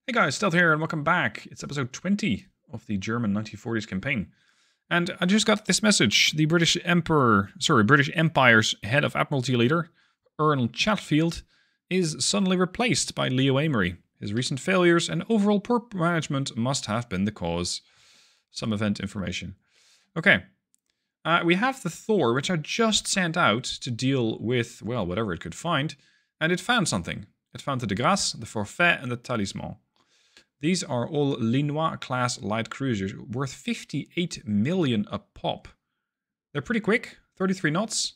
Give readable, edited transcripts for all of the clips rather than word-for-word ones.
Hey guys, Stealth here and welcome back. It's episode 20 of the German 1940s campaign. And I just got this message. The British Empire's head of Admiralty leader, Colonel Chatfield, is suddenly replaced by Leo Amory. His recent failures and overall poor management must have been the cause. Some event information. Okay. We have the Thor, which I just sent out to deal with, well, whatever it could find. And it found something. It found the De Grasse, the Forfait, and the Talisman. These are all Linois-class light cruisers, worth 58 million a pop. They're pretty quick, 33 knots.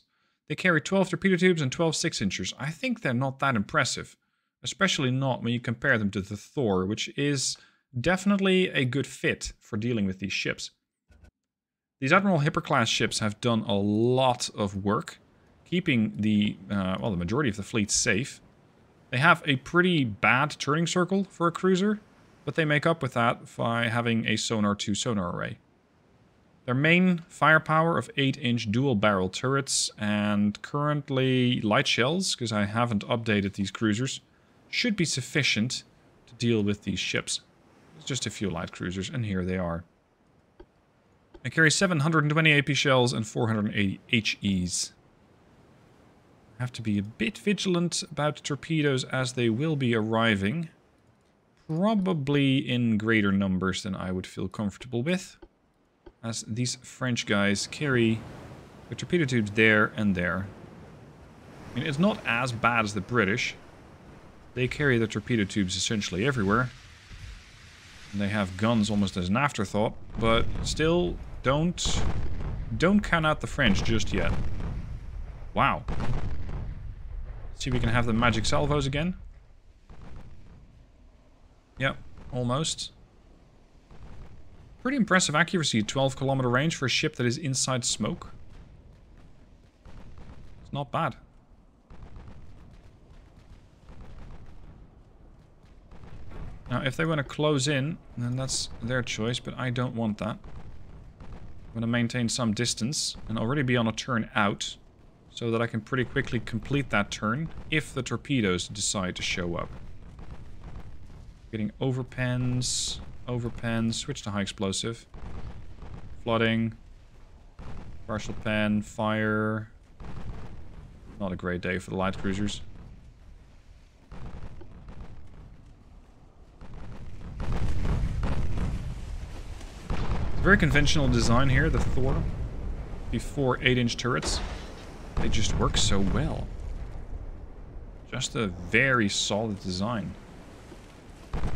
They carry 12 torpedo tubes and 12 6-inchers. I think they're not that impressive, especially not when you compare them to the Thor, which is definitely a good fit for dealing with these ships. These Admiral Hipper-class ships have done a lot of work, keeping the majority of the fleet safe. They have a pretty bad turning circle for a cruiser, but they make up with that by having a Sonar 2 sonar array. Their main firepower of 8-inch dual-barrel turrets and currently light shells, because I haven't updated these cruisers, should be sufficient to deal with these ships. It's just a few light cruisers, and here they are. They carry 720 AP shells and 480 HEs. I have to be a bit vigilant about torpedoes as they will be arriving. Probably in greater numbers than I would feel comfortable with, as these French guys carry the torpedo tubes there and there. I mean, it's not as bad as the British. They carry the torpedo tubes essentially everywhere. And they have guns almost as an afterthought, but still, don't count out the French just yet. Wow. Let's see if we can have the magic salvos again. Yep, almost. Pretty impressive accuracy, 12-kilometer range for a ship that is inside smoke. It's not bad. Now, if they want to close in, then that's their choice, but I don't want that. I'm going to maintain some distance and already be on a turn out, so that I can pretty quickly complete that turn if the torpedoes decide to show up. Getting overpens, switch to high explosive. Flooding. Partial pen, fire. Not a great day for the light cruisers. It's a very conventional design here, the Thor. The 4 8-inch turrets. They just work so well. Just a very solid design. Let's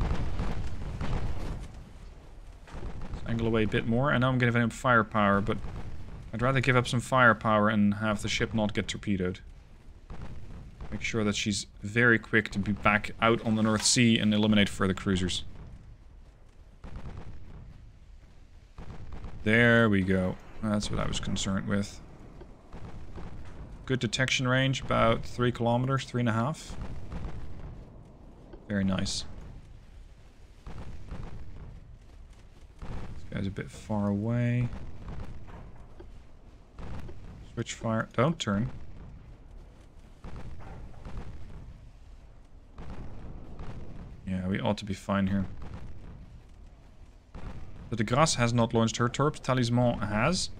angle away a bit more. I know I'm giving him firepower, but I'd rather give up some firepower and have the ship not get torpedoed. Make sure that she's very quick to be back out on the North Sea and eliminate further cruisers. There we go. That's what I was concerned with. Good detection range, about 3 kilometers, 3.5. Very nice. This guy's a bit far away. Switch fire. Don't turn. Yeah, we ought to be fine here. The De Grasse has not launched her torps. Talisman has.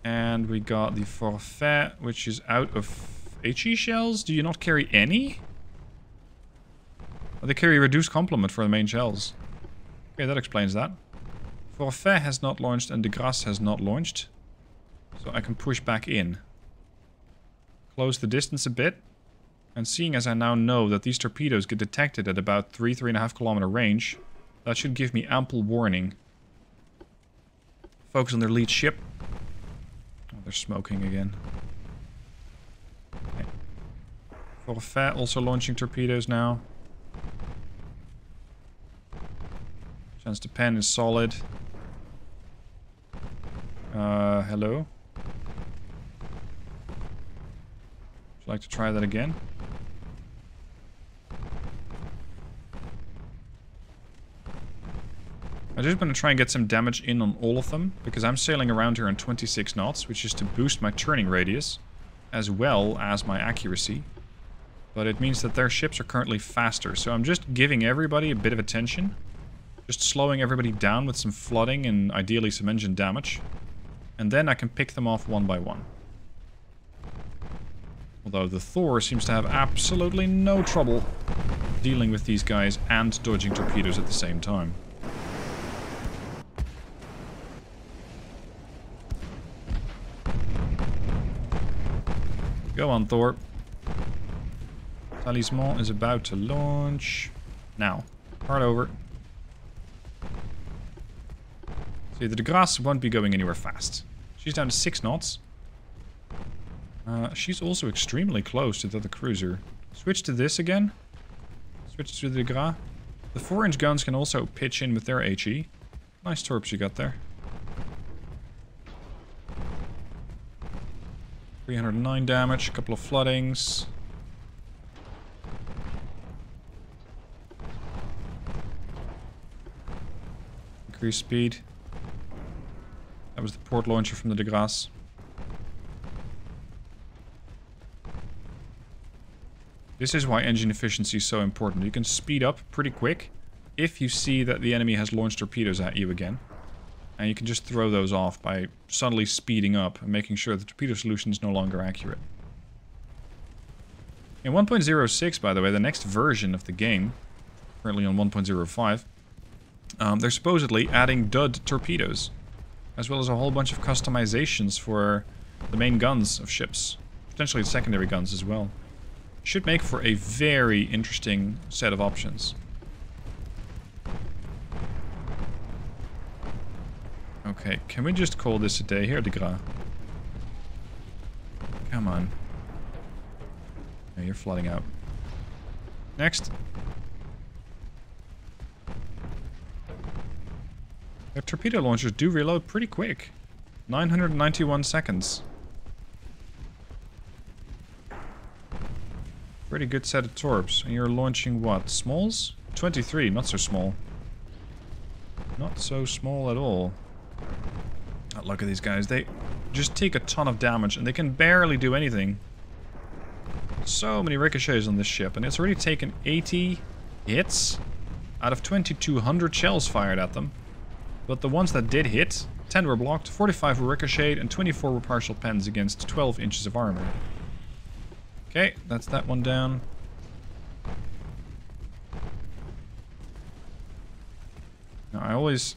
And we got the Forfait, which is out of HE shells. Do you not carry any? Oh, they carry a reduced complement for the main shells. Okay, that explains that. Forfait has not launched and De Grasse has not launched. So I can push back in. Close the distance a bit. And seeing as I now know that these torpedoes get detected at about 3.5 kilometer range, that should give me ample warning. Focus on their lead ship. Oh, they're smoking again. Okay. Forfait also launching torpedoes now. Chance to pen is solid. Hello? Would you like to try that again? I just want to try and get some damage in on all of them, because I'm sailing around here on 26 knots, which is to boost my turning radius, as well as my accuracy. But it means that their ships are currently faster. So I'm just giving everybody a bit of attention. Just slowing everybody down with some flooding and ideally some engine damage. And then I can pick them off one by one. Although the Thor seems to have absolutely no trouble dealing with these guys and dodging torpedoes at the same time. Go on, Thor. Talisman is about to launch. Now, hard over. See, the de Grasse won't be going anywhere fast. She's down to 6 knots. She's also extremely close to the other cruiser. Switch to this again. Switch to the de Grasse. The 4-inch guns can also pitch in with their HE. Nice torps you got there. 309 damage, a couple of floodings. Increase speed. That was the port launcher from the de Grasse. This is why engine efficiency is so important. You can speed up pretty quick if you see that the enemy has launched torpedoes at you again. And you can just throw those off by suddenly speeding up and making sure the torpedo solution is no longer accurate. In 1.06, by the way, the next version of the game, currently on 1.05, they're supposedly adding dud torpedoes, as well as a whole bunch of customizations for the main guns of ships, potentially the secondary guns as well. Should make for a very interesting set of options. Okay, can we just call this a day here, de Grasse? Come on. Yeah, you're flooding out. Next. Their torpedo launchers do reload pretty quick. 991 seconds. Pretty good set of torps. And you're launching what? Smalls? 23, not so small. Not so small at all. Oh, look at these guys. They just take a ton of damage and they can barely do anything. So many ricochets on this ship. And it's already taken 80 hits out of 2,200 shells fired at them. But the ones that did hit, 10 were blocked, 45 were ricocheted, and 24 were partial pens against 12 inches of armor. Okay, that's that one down. Now, I always,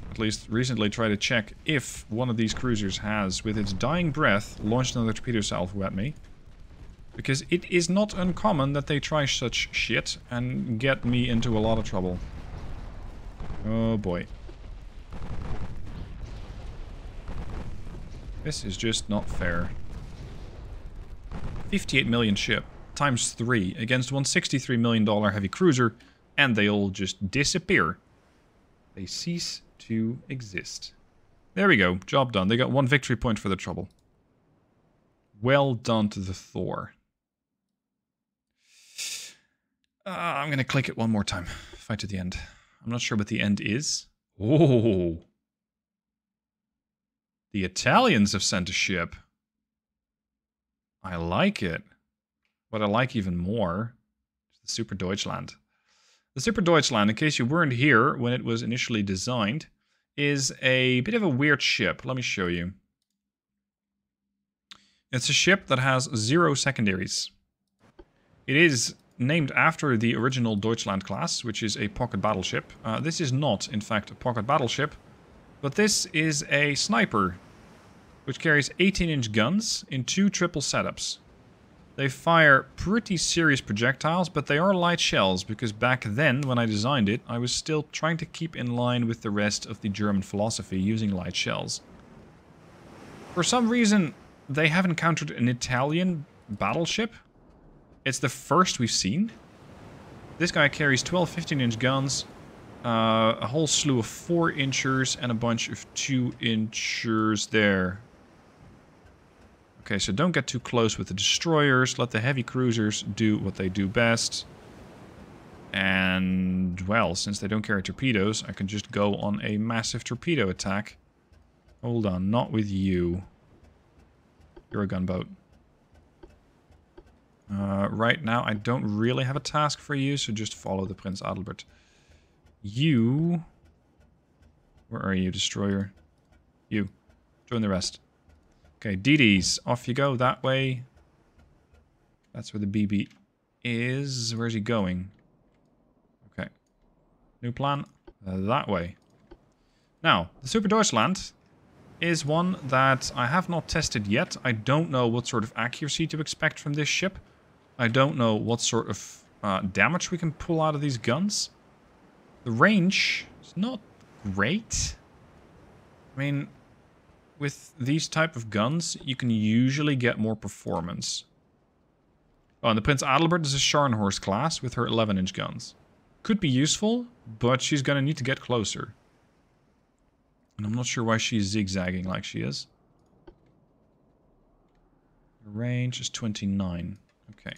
at least recently, try to check if one of these cruisers has, with its dying breath, launched another torpedo salvo at me. Because it is not uncommon that they try such shit and get me into a lot of trouble. Oh boy. This is just not fair. 58 million ship, times 3, against $163 million heavy cruiser, and they all just disappear. They cease to exist. There we go, job done. They got 1 victory point for the trouble. Well done to the Thor. I'm going to click it one more time. Fight to the end. I'm not sure what the end is. Oh. The Italians have sent a ship. I like it. What I like even more is the SuperDeutschland. The SuperDeutschland, in case you weren't here when it was initially designed, is a bit of a weird ship. Let me show you. It's a ship that has 0 secondaries. It is named after the original Deutschland class, which is a pocket battleship. This is not, in fact, a pocket battleship, but this is a sniper, which carries 18-inch guns in 2 triple setups. They fire pretty serious projectiles, but they are light shells, because back then, when I designed it, I was still trying to keep in line with the rest of the German philosophy using light shells. For some reason, they have encountered an Italian battleship. It's the first we've seen. This guy carries 12 15-inch guns, a whole slew of 4-inchers, and a bunch of 2-inchers there. Okay, so don't get too close with the destroyers. Let the heavy cruisers do what they do best. And, well, since they don't carry torpedoes, I can just go on a massive torpedo attack. Hold on, not with you. You're a gunboat. Right now, I don't really have a task for you, so just follow the Prince Adalbert. You... Where are you, Destroyer? You. Join the rest. Okay, DDs. Off you go, that way. That's where the BB is. Where's he going? Okay. New plan. That way. Now, the SuperDeutschland is one that I have not tested yet. I don't know what sort of accuracy to expect from this ship. I don't know what sort of damage we can pull out of these guns. The range is not great. I mean, with these type of guns, you can usually get more performance. Oh, and the Prince Adalbert is a Scharnhorst class with her 11-inch guns. Could be useful, but she's going to need to get closer. And I'm not sure why she's zigzagging like she is. The range is 29. Okay.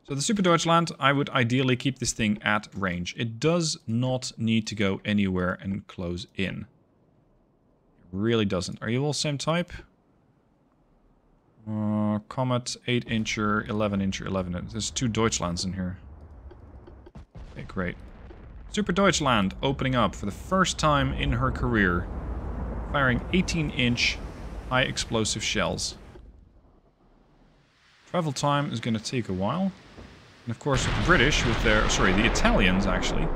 So the SuperDeutschland, I would ideally keep this thing at range. It does not need to go anywhere and close in. It really doesn't. Are you all same type? Comet, 8-incher, 11-incher, 11. There's 2 Deutschlands in here. Okay, great. SuperDeutschland opening up for the first time in her career. Firing 18-inch high explosive shells. Travel time is going to take a while. And of course, the British with their... Sorry, the Italians actually.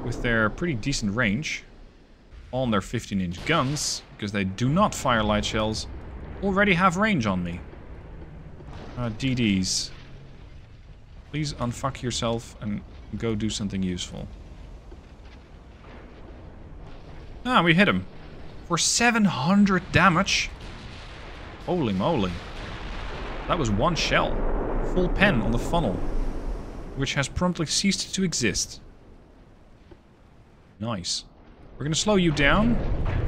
With their pretty decent range. On their 15-inch guns. Because they do not fire light shells. Already have range on me. DDs. Please unfuck yourself and go do something useful. Ah, we hit him. For 700 damage. Holy moly. That was one shell. Full pen on the funnel. Which has promptly ceased to exist. Nice. We're gonna slow you down.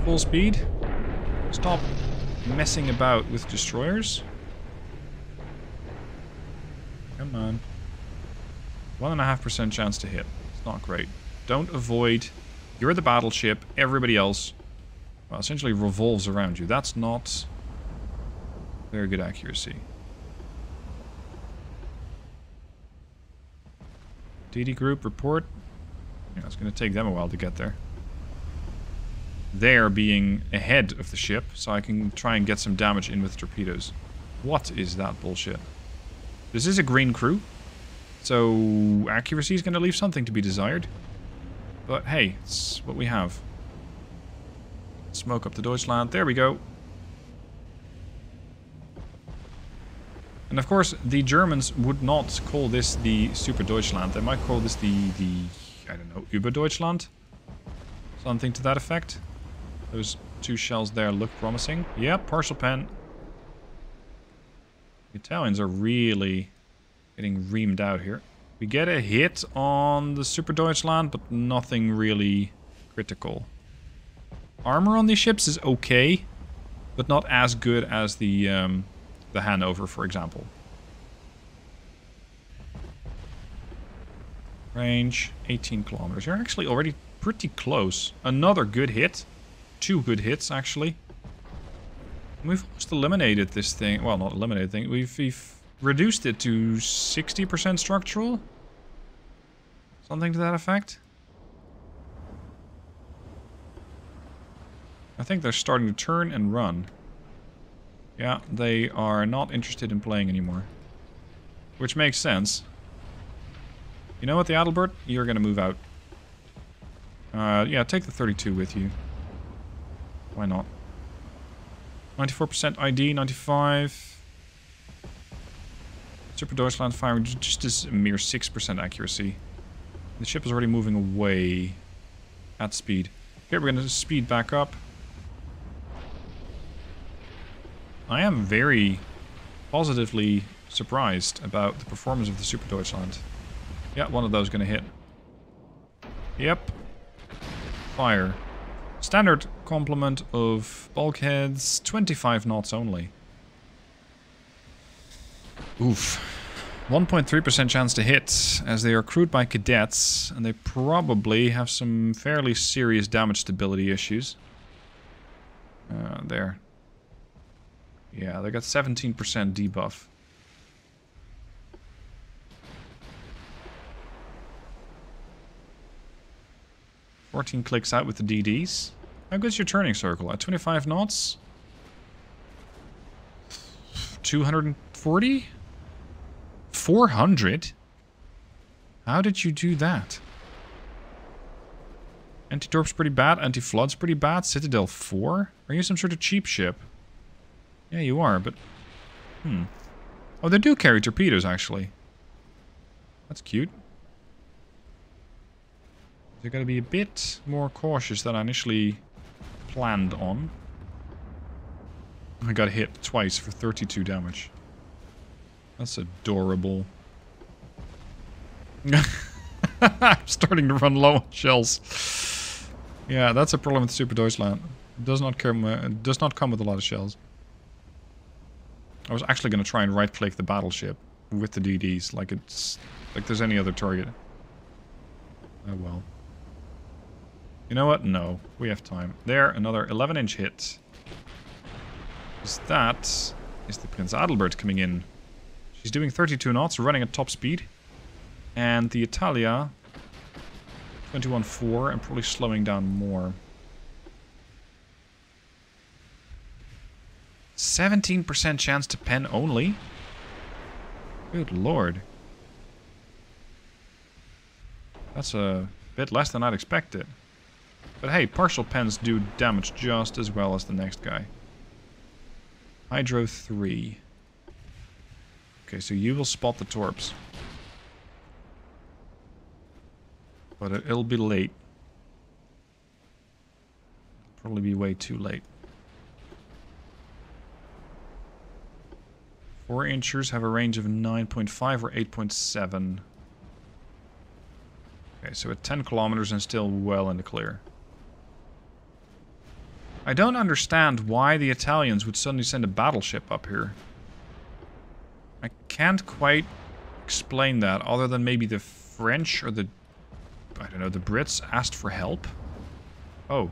Full speed. Stop messing about with destroyers. Come on. 1.5% chance to hit. It's not great. Don't avoid. You're the battleship. Everybody else, well, essentially revolves around you. That's not very good accuracy. DD group report. Yeah, it's going to take them a while to get there. They're being ahead of the ship, so I can try and get some damage in with torpedoes. What is that bullshit? This is a green crew, so accuracy is going to leave something to be desired. But hey, it's what we have. Smoke up the Deutschland. There we go. And of course, the Germans would not call this the SuperDeutschland. They might call this the I don't know, UberDeutschland? Something to that effect. Those 2 shells there look promising. Yep, partial pen. The Italians are really getting reamed out here. We get a hit on the SuperDeutschland, but nothing really critical. Armor on these ships is okay, but not as good as the Hanover, for example. Range, 18 kilometers. You're actually already pretty close. Another good hit. 2 good hits, actually. We've almost eliminated this thing. Well, not eliminated thing. We've reduced it to 60% structural. Something to that effect. I think they're starting to turn and run. Yeah, they are not interested in playing anymore. Which makes sense. You know what, the Adalbert? You're gonna move out. Yeah, take the 32 with you. Why not? 94% ID, 95. SuperDeutschland firing just as a mere 6% accuracy. The ship is already moving away at speed. Okay, we're gonna speed back up. I am very positively surprised about the performance of the SuperDeutschland. Yeah, one of those gonna hit. Yep. Fire. Standard complement of bulkheads, 25 knots only. Oof. 1.3% chance to hit, as they are crewed by cadets, and they probably have some fairly serious damage stability issues. There. Yeah, they got 17% debuff. 14 clicks out with the DDs. How good's your turning circle? At 25 knots? 240? 400? How did you do that? Anti-torp's pretty bad. Anti-flood's pretty bad. Citadel 4? Are you some sort of cheap ship? Yeah, you are, but... Oh, they do carry torpedoes, actually. That's cute. They're going to be a bit more cautious than I initially planned on. I got hit twice for 32 damage. That's adorable. I'm starting to run low on shells. Yeah, that's a problem with SuperDeutschland. It does not come with a lot of shells. I was actually going to try and right-click the battleship with the DDs, like there's any other target. Oh well. You know what? No, we have time. There, another 11-inch hit. That is the Prince Adalbert coming in. She's doing 32 knots, running at top speed. And the Italia, 21.4, and probably slowing down more. 17% chance to pen only? Good lord. That's a bit less than I'd expected. But hey, partial pens do damage just as well as the next guy. Hydro 3. Okay, so you will spot the torps. But it'll be late. Probably be way too late. 4-inchers have a range of 9.5 or 8.7. Okay, so at 10 kilometers and still well in the clear. I don't understand why the Italians would suddenly send a battleship up here. I can't quite explain that, other than maybe the French or the... I don't know, the Brits asked for help? Oh.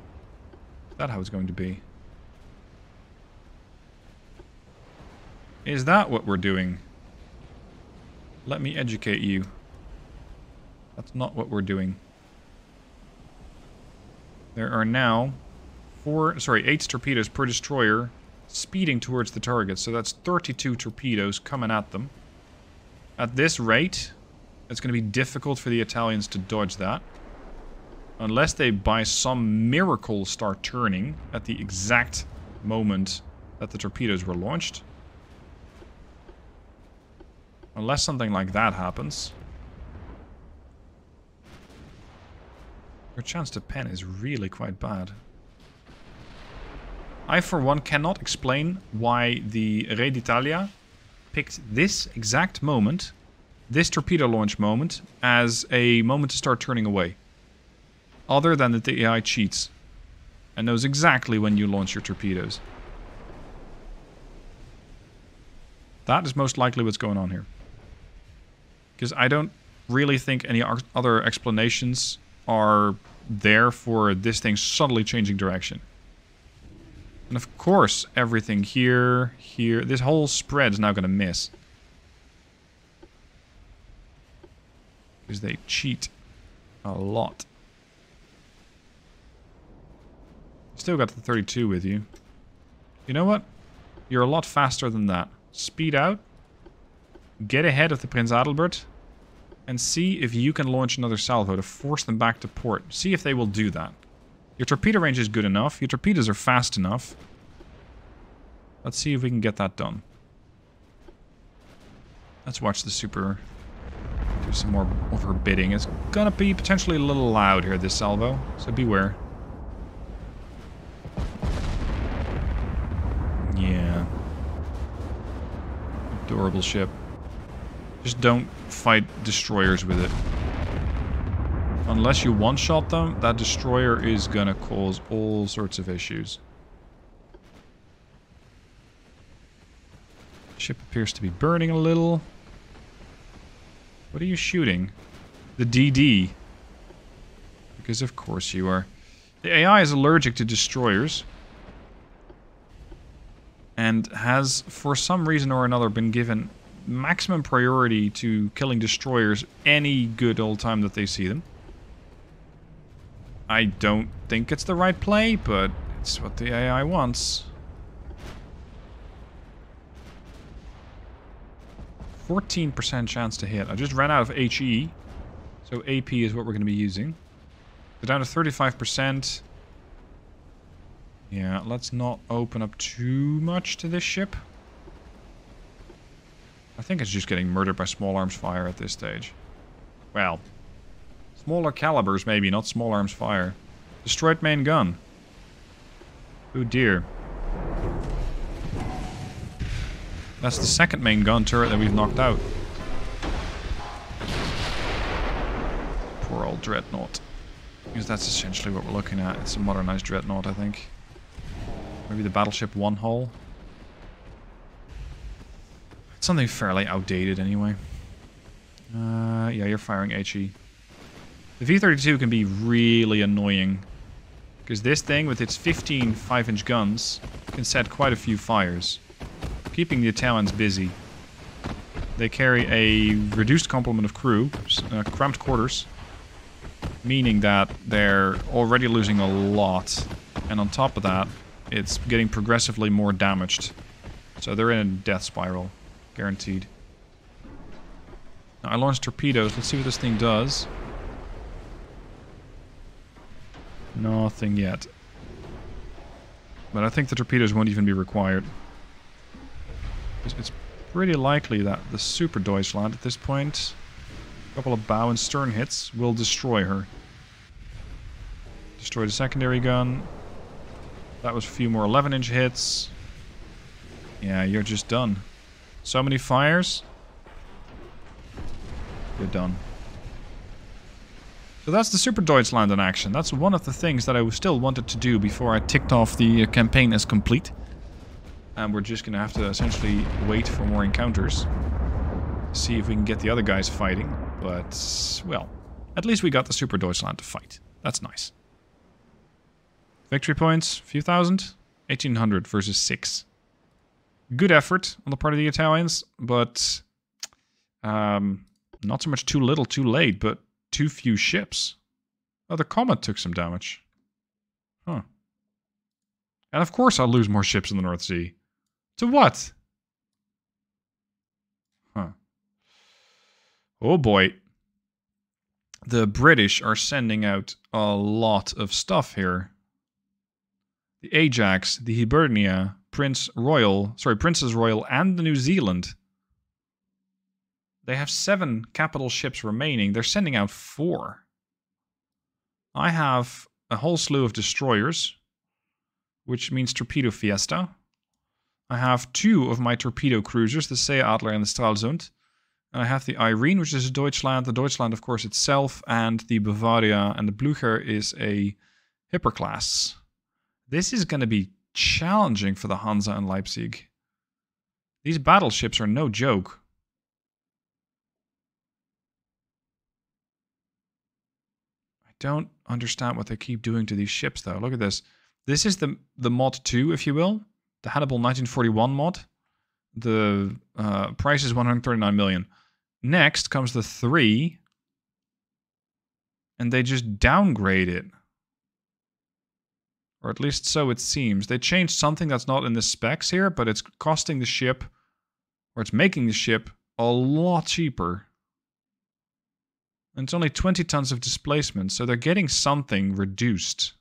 Is that how it's going to be? Is that what we're doing? Let me educate you. That's not what we're doing. There are now 8 torpedoes per destroyer speeding towards the target. So that's 32 torpedoes coming at them. At this rate, it's going to be difficult for the Italians to dodge that. Unless they, by some miracle, start turning at the exact moment that the torpedoes were launched. Unless something like that happens. Your chance to pen is really quite bad. I, for one, cannot explain why the Re d'Italia picked this exact moment, this torpedo launch moment, as a moment to start turning away. Other than that the AI cheats and knows exactly when you launch your torpedoes. That is most likely what's going on here. Because I don't really think any other explanations are there for this thing suddenly changing direction. And of course, everything here, this whole spread is now going to miss. Because they cheat a lot. Still got the 32 with you. You know what? You're a lot faster than that. Speed out. Get ahead of the Prince Adalbert. And see if you can launch another salvo to force them back to port. See if they will do that. Your torpedo range is good enough. Your torpedoes are fast enough. Let's see if we can get that done. Let's watch the Super do some more of her bidding. It's gonna be potentially a little loud here, this salvo. So beware. Yeah. Adorable ship. Just don't fight destroyers with it. Unless you one-shot them, that destroyer is gonna cause all sorts of issues. Ship appears to be burning a little. What are you shooting? The DD. Because of course you are. The AI is allergic to destroyers. And has, for some reason or another, been given maximum priority to killing destroyers any good old time that they see them. I don't think it's the right play, but it's what the AI wants. 14% chance to hit. I just ran out of HE, so AP is what we're going to be using. We're down to 35%. Yeah, let's not open up too much to this ship. I think it's just getting murdered by small arms fire at this stage. Well, smaller calibers maybe, not small arms fire. Destroyed main gun. Oh dear. That's the second main gun turret that we've knocked out. Poor old Dreadnought. Because that's essentially what we're looking at. It's a modernized Dreadnought, I think. Maybe the Battleship 1 hull. It's something fairly outdated anyway. Yeah, you're firing HE. The V-32 can be really annoying. Because this thing, with its 15 5-inch guns, can set quite a few fires. Keeping the Italians busy. They carry a reduced complement of crew, cramped quarters, meaning that they're already losing a lot, and on top of that, it's getting progressively more damaged. So they're in a death spiral, guaranteed. Now I launched torpedoes, let's see what this thing does. Nothing yet. But I think the torpedoes won't even be required. It's pretty likely that the SuperDeutschland at this point, a couple of bow and stern hits, will destroy her. Destroy the secondary gun. That was a few more 11-inch hits. Yeah, you're just done. So many fires. You're done. So that's the SuperDeutschland in action. That's one of the things that I still wanted to do before I ticked off the campaign as complete. And we're just going to have to essentially wait for more encounters. See if we can get the other guys fighting. But, well, at least we got the SuperDeutschland to fight. That's nice. Victory points, few thousand? 1,800 versus 6. Good effort on the part of the Italians, but not so much too little too late, but too few ships. Oh, the Comet took some damage. Huh. And of course I'll lose more ships in the North Sea. To what? Huh. Oh boy. The British are sending out a lot of stuff here. The Ajax, the Hibernia, Princess Royal, and the New Zealand. They have 7 capital ships remaining. They're sending out 4. I have a whole slew of destroyers, which means torpedo fiesta. I have 2 of my torpedo cruisers, the Sea Adler and the Stralsund. And I have the Irene, which is a Deutschland, the Deutschland of course itself, and the Bavaria, and the Blücher is a Hyperclass. This is going to be challenging for the Hansa and Leipzig. These battleships are no joke. I don't understand what they keep doing to these ships though. Look at this. This is the mod 2, if you will. The Hannibal 1941 mod. The price is 139 million. Next comes the 3. And they just downgrade it. Or at least so it seems. They changed something that's not in the specs here, but it's costing the ship, or it's making the ship, a lot cheaper. And it's only 20 tons of displacement, so they're getting something reduced.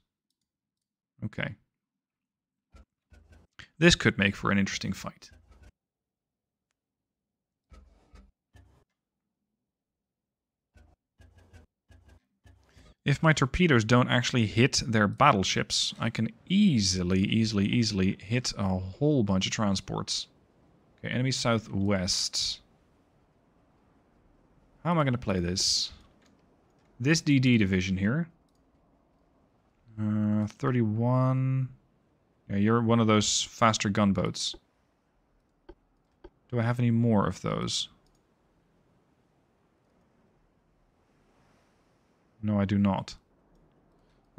Okay. This could make for an interesting fight. If my torpedoes don't actually hit their battleships, I can easily hit a whole bunch of transports. Okay, enemy southwest. How am I going to play this? This DD division here. 31. Yeah, you're one of those faster gunboats. Do I have any more of those? No, I do not.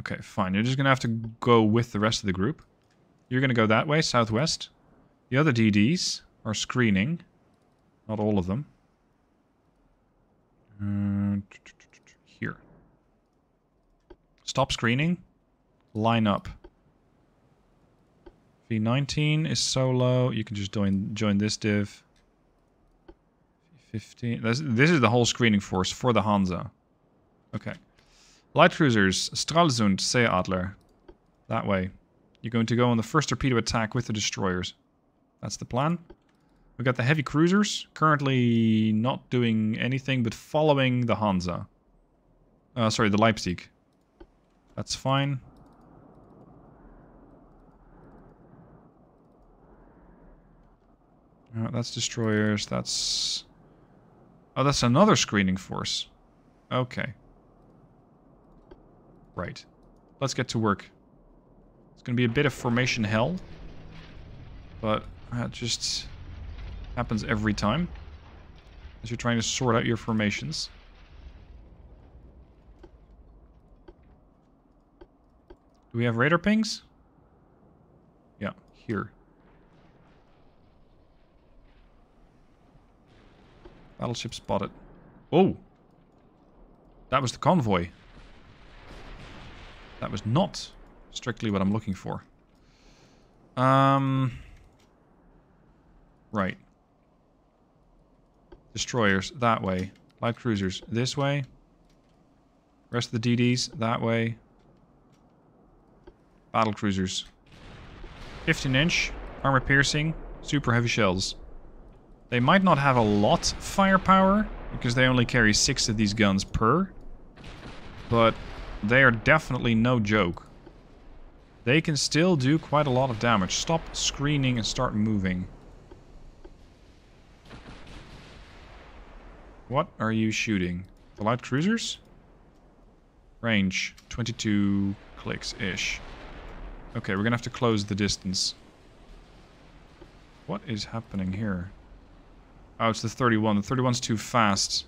Okay, fine. You're just going to have to go with the rest of the group. You're going to go that way, southwest. The other DDs are screening. Not all of them. Here. Stop screening. Line up. V19 is solo. You can just join this div. V15. This is the whole screening force for the Hansa. Okay. Light cruisers. Stralsund, Seeadler. That way. You're going to go on the first torpedo attack with the destroyers. That's the plan. We've got the heavy cruisers. Currently not doing anything but following the Hansa. Sorry, the Leipzig. That's fine. That's destroyers. That's... Oh, that's another screening force. Okay. Right. Let's get to work. It's going to be a bit of formation hell. But that just happens every time. As you're trying to sort out your formations. Do we have radar pings? Yeah, here. Battleship spotted. Oh! That was the convoy. That was not strictly what I'm looking for. Right. Destroyers, that way. Light cruisers, this way. Rest of the DDs, that way. Battle cruisers. 15-inch, armor piercing, super heavy shells. They might not have a lot firepower, because they only carry 6 of these guns per. But they are definitely no joke. They can still do quite a lot of damage. Stop screening and start moving. What are you shooting? The light cruisers? Range, 22 clicks-ish. Okay, we're gonna have to close the distance. What is happening here? Oh, it's the 31. The 31's too fast.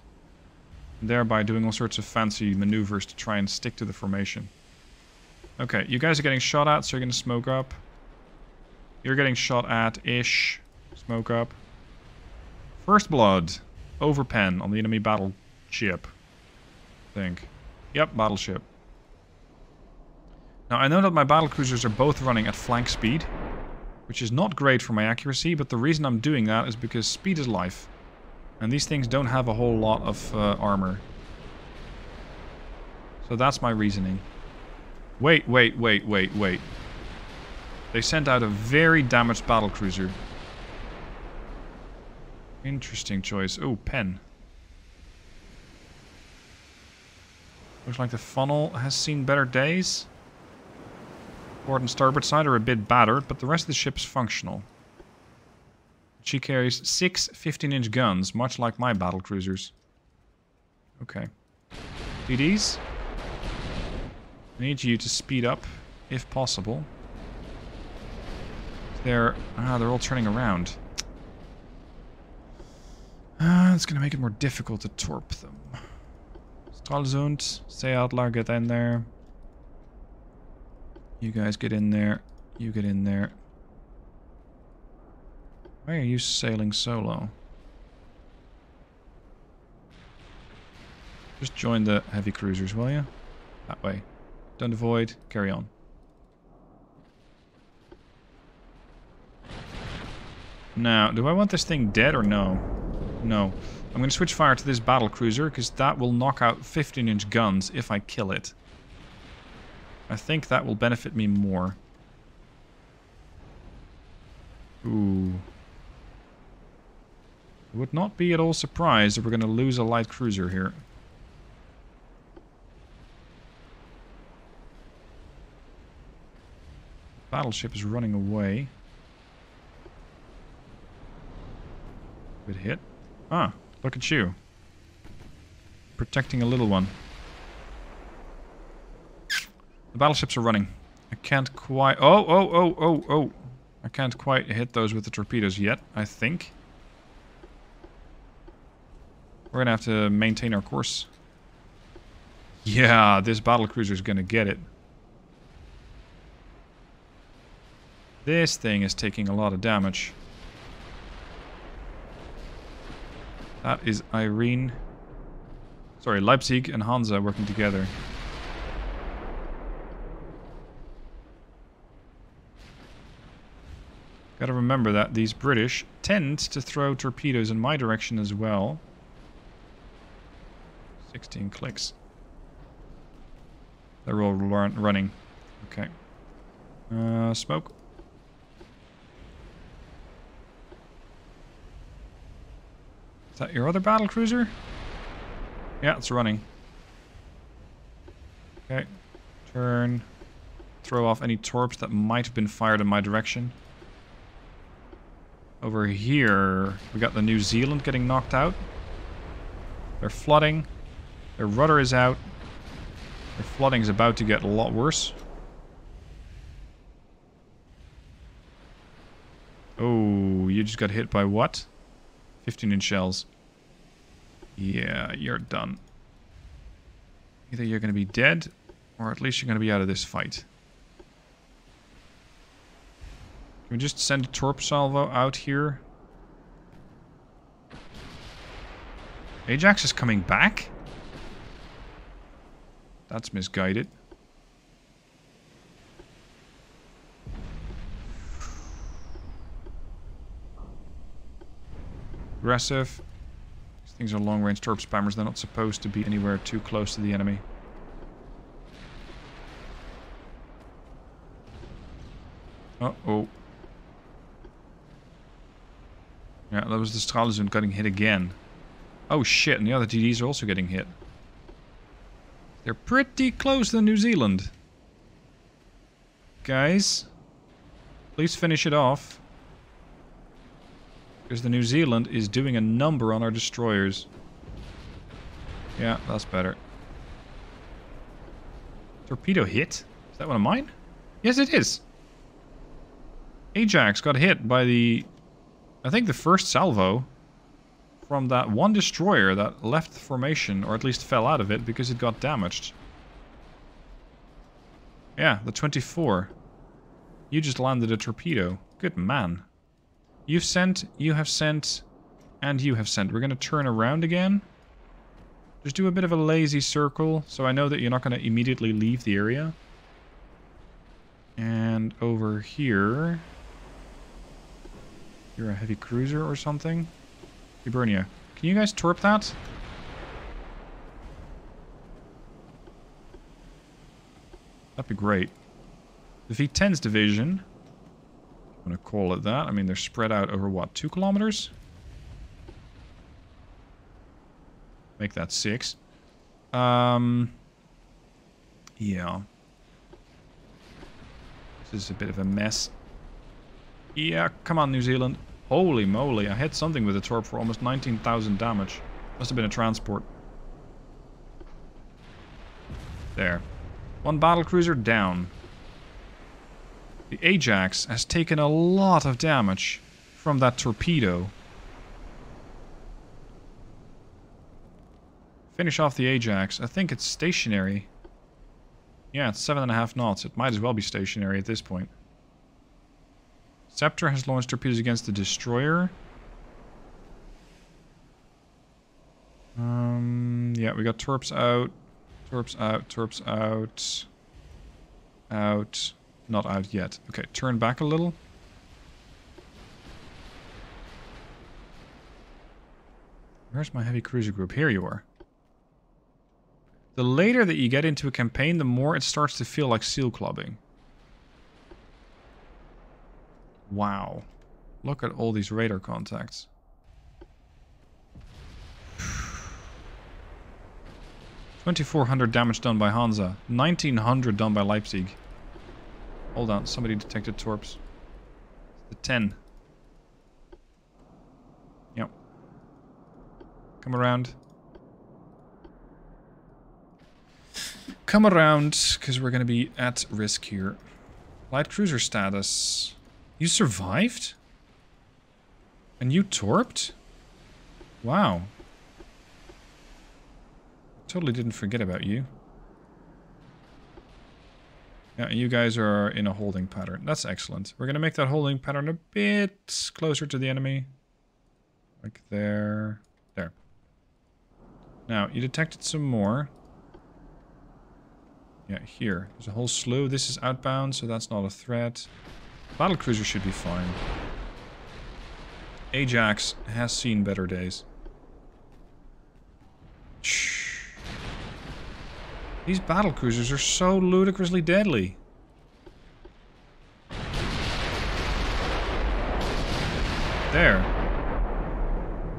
Thereby doing all sorts of fancy maneuvers to try and stick to the formation. Okay, you guys are getting shot at, so you're gonna smoke up. You're getting shot at-ish. Smoke up. First blood. Over pen on the enemy battleship. I think. Yep, battleship. Now, I know that my battlecruisers are both running at flank speed, which is not great for my accuracy, but the reason I'm doing that is because speed is life. And these things don't have a whole lot of armor. So that's my reasoning. Wait. They sent out a very damaged battlecruiser. Interesting choice. Oh, pen. Looks like the funnel has seen better days. Port and starboard side are a bit battered, but the rest of the ship is functional. She carries 6 15-inch guns, much like my battlecruisers. Okay. DDs? I need you to speed up, if possible. They're all turning around. It's gonna make it more difficult to torp them. Stralsund, Seeadler, get in there. You guys get in there. You get in there. Why are you sailing solo? Just join the heavy cruisers, will you? That way. Don't avoid. Carry on. Now, do I want this thing dead or no? No. I'm going to switch fire to this battlecruiser, because that will knock out 15-inch guns if I kill it. I think that will benefit me more. Ooh. I would not be at all surprised if we're going to lose a light cruiser here. Battleship is running away. Good hit. Ah, look at you. Protecting a little one. The battleships are running. I can't quite... Oh! I can't quite hit those with the torpedoes yet, I think. We're gonna have to maintain our course. Yeah, this battlecruiser is gonna get it. This thing is taking a lot of damage. That is Irene. Sorry, Leipzig and Hansa working together. Gotta remember that these British tend to throw torpedoes in my direction as well. 16 clicks. They're all running. Okay. Smoke. Is that your other battle cruiser? Yeah, it's running. Okay. Turn. Throw off any torps that might have been fired in my direction. Over here, we got the New Zealand getting knocked out. They're flooding. Their rudder is out. Their flooding is about to get a lot worse. Oh, you just got hit by what? 15-inch shells. Yeah, you're done. Either you're going to be dead, or at least you're going to be out of this fight. Can we just send a torp salvo out here? Ajax is coming back? That's misguided. Aggressive. These things are long-range torp spammers. They're not supposed to be anywhere too close to the enemy. Uh-oh. Yeah, that was the Stralsund getting hit again. Oh shit, and the other TDs are also getting hit. They're pretty close to New Zealand. Guys, please finish it off. Because the New Zealand is doing a number on our destroyers. Yeah, that's better. Torpedo hit? Is that one of mine? Yes, it is. Ajax got hit by the... I think the first salvo from that one destroyer that left the formation, or at least fell out of it because it got damaged. Yeah, the 24. You just landed a torpedo. Good man. You've sent, you have sent, and you have sent. We're going to turn around again. Just do a bit of a lazy circle, so I know that you're not going to immediately leave the area. And over here... You're a heavy cruiser or something? Hibernia. Can you guys torp that? That'd be great. The V-10's division. I'm gonna call it that. I mean, they're spread out over what, 2 kilometers? Make that 6. Yeah. This is a bit of a mess. Yeah, come on, New Zealand. Holy moly, I hit something with a torp for almost 19,000 damage. Must have been a transport. There. One battlecruiser down. The Ajax has taken a lot of damage from that torpedo. Finish off the Ajax. I think it's stationary. Yeah, it's 7.5 knots. It might as well be stationary at this point. Scepter has launched torpedoes against the destroyer. Yeah, we got torps out. Torps out, torps out. Out. Not out yet. Okay, turn back a little. Where's my heavy cruiser group? Here you are. The later that you get into a campaign, the more it starts to feel like seal clubbing. Wow. Look at all these radar contacts. 2,400 damage done by Hansa. 1,900 done by Leipzig. Hold on, somebody detected torps. The 10. Yep. Come around. Come around, because we're going to be at risk here. Light cruiser status. You survived? And you torped? Wow. Totally didn't forget about you. Yeah, you guys are in a holding pattern. That's excellent. We're going to make that holding pattern a bit closer to the enemy. Like there. There. Now, you detected some more. Yeah, here. There's a whole slew. This is outbound, so that's not a threat. Battlecruiser should be fine. Ajax has seen better days. These battlecruisers are so ludicrously deadly. There.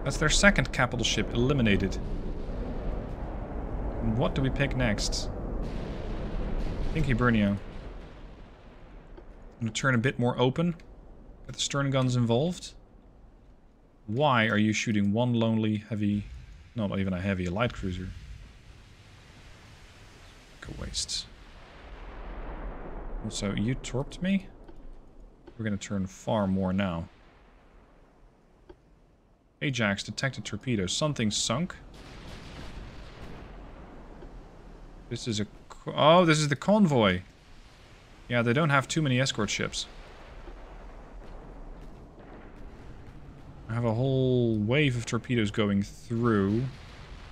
That's their second capital ship eliminated. And what do we pick next? I think Hibernia. I'm going to turn a bit more open. Get the stern guns involved. Why are you shooting one lonely heavy... No, not even a heavy, a light cruiser. Like a waste. Also, you torped me? We're going to turn far more now. Ajax detected torpedoes. Something sunk. This is a... Oh, this is the convoy. Yeah, they don't have too many escort ships. I have a whole wave of torpedoes going through.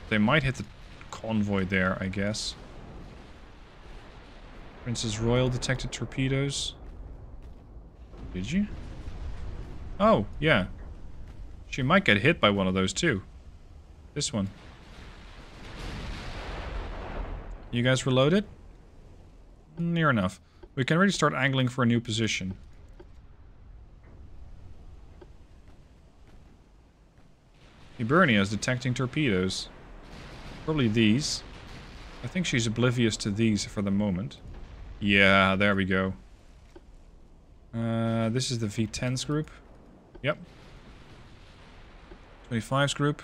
They might hit the convoy there, I guess. Princess Royal detected torpedoes. Did you? Oh, yeah. She might get hit by one of those too. This one. You guys reloaded? Near enough. We can already start angling for a new position. Hibernia is detecting torpedoes. Probably these. I think she's oblivious to these for the moment. Yeah, there we go. This is the V10's group. Yep. 25's group.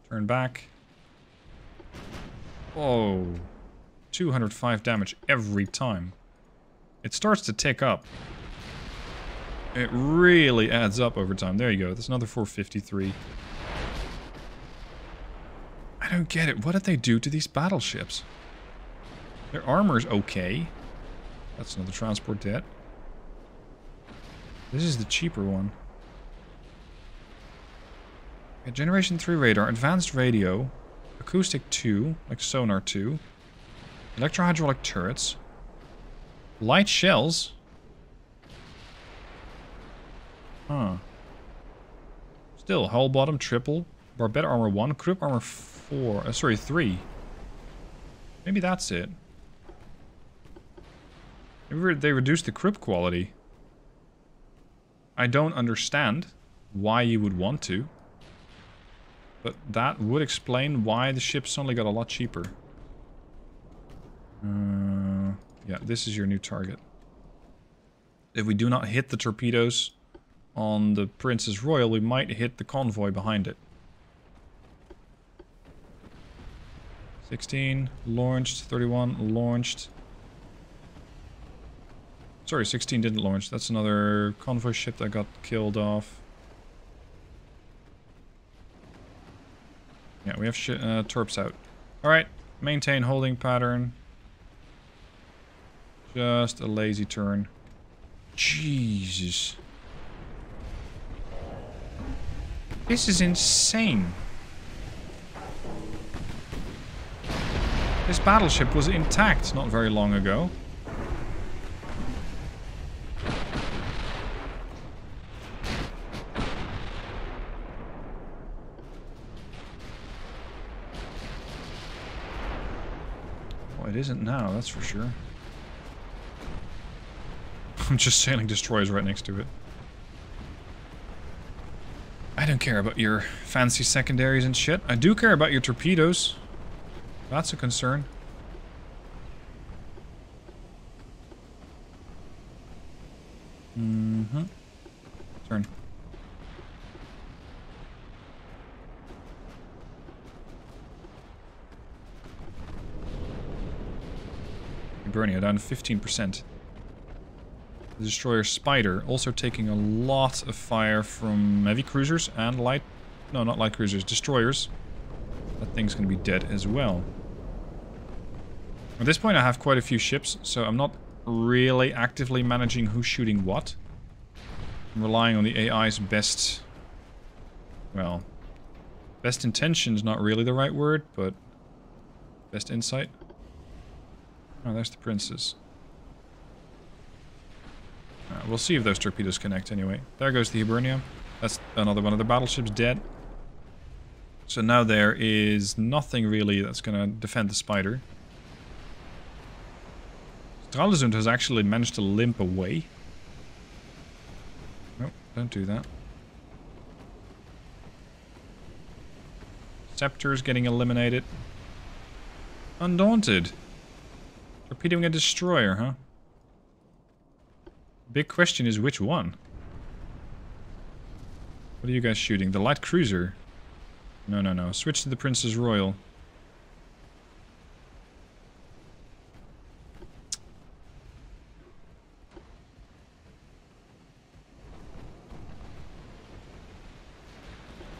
Turn back. Oh. 205 damage every time. It starts to tick up. It really adds up over time. There you go. That's another 453. I don't get it. What did they do to these battleships? Their armor's okay. That's another transport debt. This is the cheaper one. Okay, Generation 3 radar, advanced radio, acoustic 2, like sonar 2, electrohydraulic turrets, light shells. Huh. Still, hull bottom, triple, barbette armor 1, croup armor 4, sorry, 3. Maybe that's it. Maybe they reduced the croup quality. I don't understand why you would want to. But that would explain why the ship suddenly got a lot cheaper. Yeah, this is your new target. If we do not hit the torpedoes on the Princess Royal, we might hit the convoy behind it. 16, launched. 31, launched. Sorry, 16 didn't launch. That's another convoy ship that got killed off. Yeah, we have torps out. Alright, maintain holding pattern. Just a lazy turn. Jesus. This is insane. This battleship was intact not very long ago. Well, it isn't now, that's for sure. I'm just sailing destroyers right next to it. I don't care about your fancy secondaries and shit. I do care about your torpedoes. That's a concern. Mm-hmm. Turn. Hibernia down 15%. The destroyer Spider also taking a lot of fire from heavy cruisers and light... No, not light cruisers, destroyers. That thing's gonna be dead as well. At this point I have quite a few ships, so I'm not really actively managing who's shooting what. I'm relying on the AI's best... Well... Best intention's not really the right word, but... Best insight. Oh, there's the Princess. We'll see if those torpedoes connect anyway. There goes the Hibernia. That's another one of the battleships dead. So now there is nothing really that's going to defend the spider. Stralsund has actually managed to limp away. No, don't do that. Scepter is getting eliminated. Undaunted. Torpedoing a destroyer, huh? Big question is which one? What are you guys shooting? The light cruiser? No, no, no. Switch to the Princess Royal.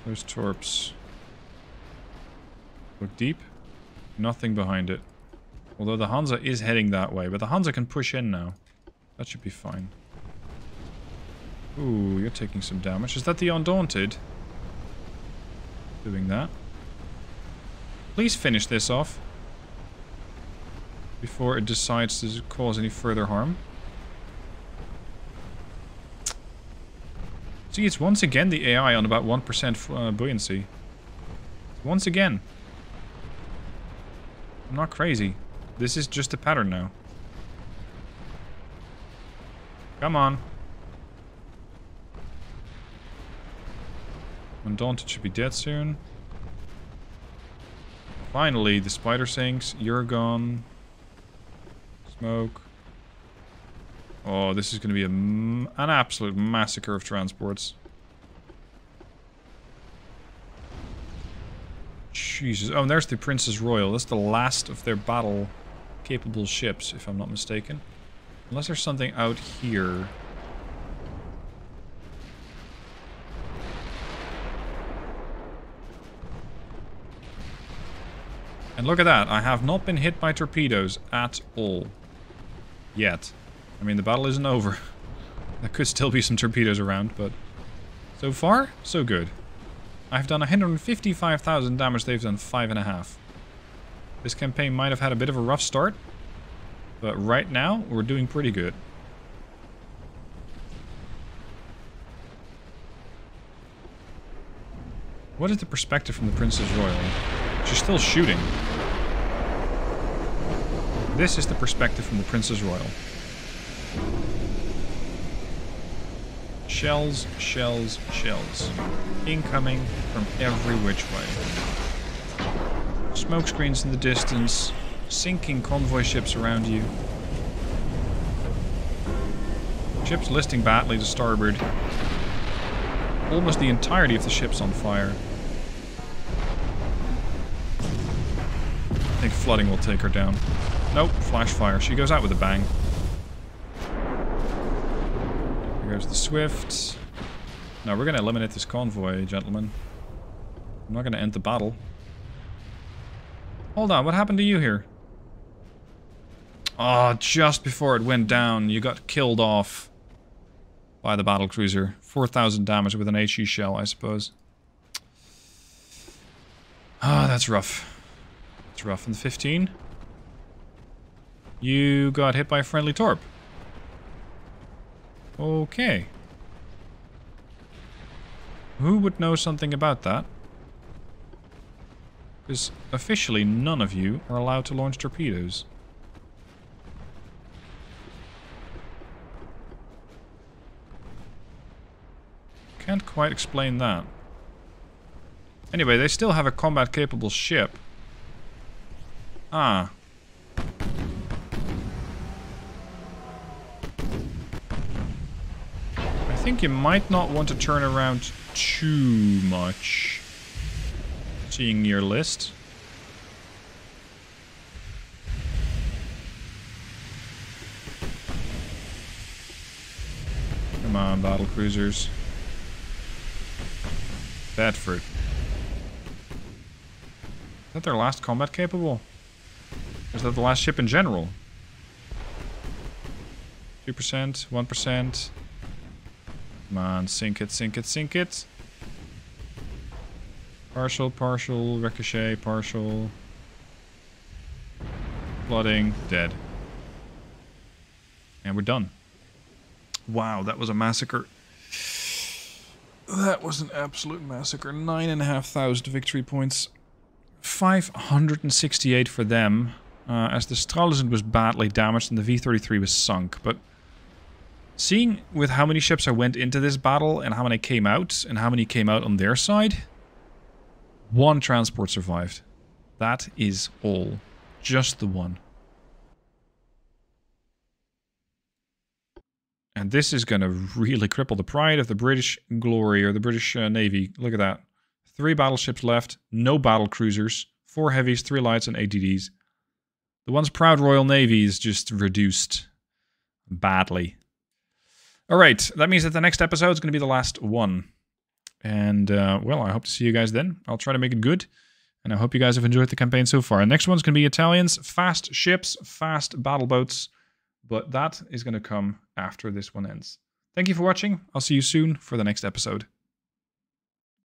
Those torps. Look deep. Nothing behind it. Although the Hansa is heading that way, but the Hansa can push in now. That should be fine. Ooh, you're taking some damage. Is that the Undaunted? Doing that. Please finish this off. Before it decides to cause any further harm. See, it's once again the AI on about 1% buoyancy. Once again. I'm not crazy. This is just a pattern now. Come on. Undaunted should be dead soon. Finally, the spider sinks. You're gone. Smoke. Oh, this is going to be an absolute massacre of transports. Jesus. Oh, and there's the Princess Royal. That's the last of their battle-capable ships, if I'm not mistaken. Unless there's something out here. And look at that. I have not been hit by torpedoes at all. Yet. I mean, the battle isn't over. There could still be some torpedoes around, but... so far, so good. I've done 155,000 damage, they've done 5.5. This campaign might have had a bit of a rough start, but right now, we're doing pretty good. What is the perspective from the Princess Royal? She's still shooting. This is the perspective from the Princess Royal. Shells, shells, shells. Incoming from every which way. Smoke screens in the distance. Sinking convoy ships around you. Ships listing badly to starboard. Almost the entirety of the ship's on fire. I think flooding will take her down. Nope, flash fire. She goes out with a bang. Here goes the Swift. No, we're going to eliminate this convoy, gentlemen. I'm not going to end the battle. Hold on, what happened to you here? Oh, just before it went down, you got killed off by the battlecruiser. 4,000 damage with an HE shell, I suppose. Ah, oh, that's rough. That's rough. And the 15? You got hit by a friendly torp. Okay. Who would know something about that? Because officially none of you are allowed to launch torpedoes. Can't quite explain that. Anyway, they still have a combat-capable ship. Ah. I think you might not want to turn around too much. Seeing your list. Come on, battle cruisers. Bedford. Is that their last combat capable? Or is that the last ship in general? 2%, 1%. Come on, sink it, sink it, sink it. Partial, partial, ricochet, partial. Flooding, dead. And we're done. Wow, that was a massacre. That was an absolute massacre. 9,500 victory points. 568 for them, as the Stralsund was badly damaged and the V-33 was sunk. But seeing with how many ships I went into this battle and how many came out and how many came out on their side, one transport survived. That is all. Just the one. And this is going to really cripple the pride of the British glory, or the British Navy. Look at that. 3 battleships left, no battle cruisers, 4 heavies, 3 lights, and ATDs. The once proud Royal Navy is just reduced badly. Alright, that means that the next episode is going to be the last one. And, well, I hope to see you guys then. I'll try to make it good. And I hope you guys have enjoyed the campaign so far. The next one's going to be Italians, fast ships, fast battle boats. But that is going to come after this one ends. Thank you for watching. I'll see you soon for the next episode.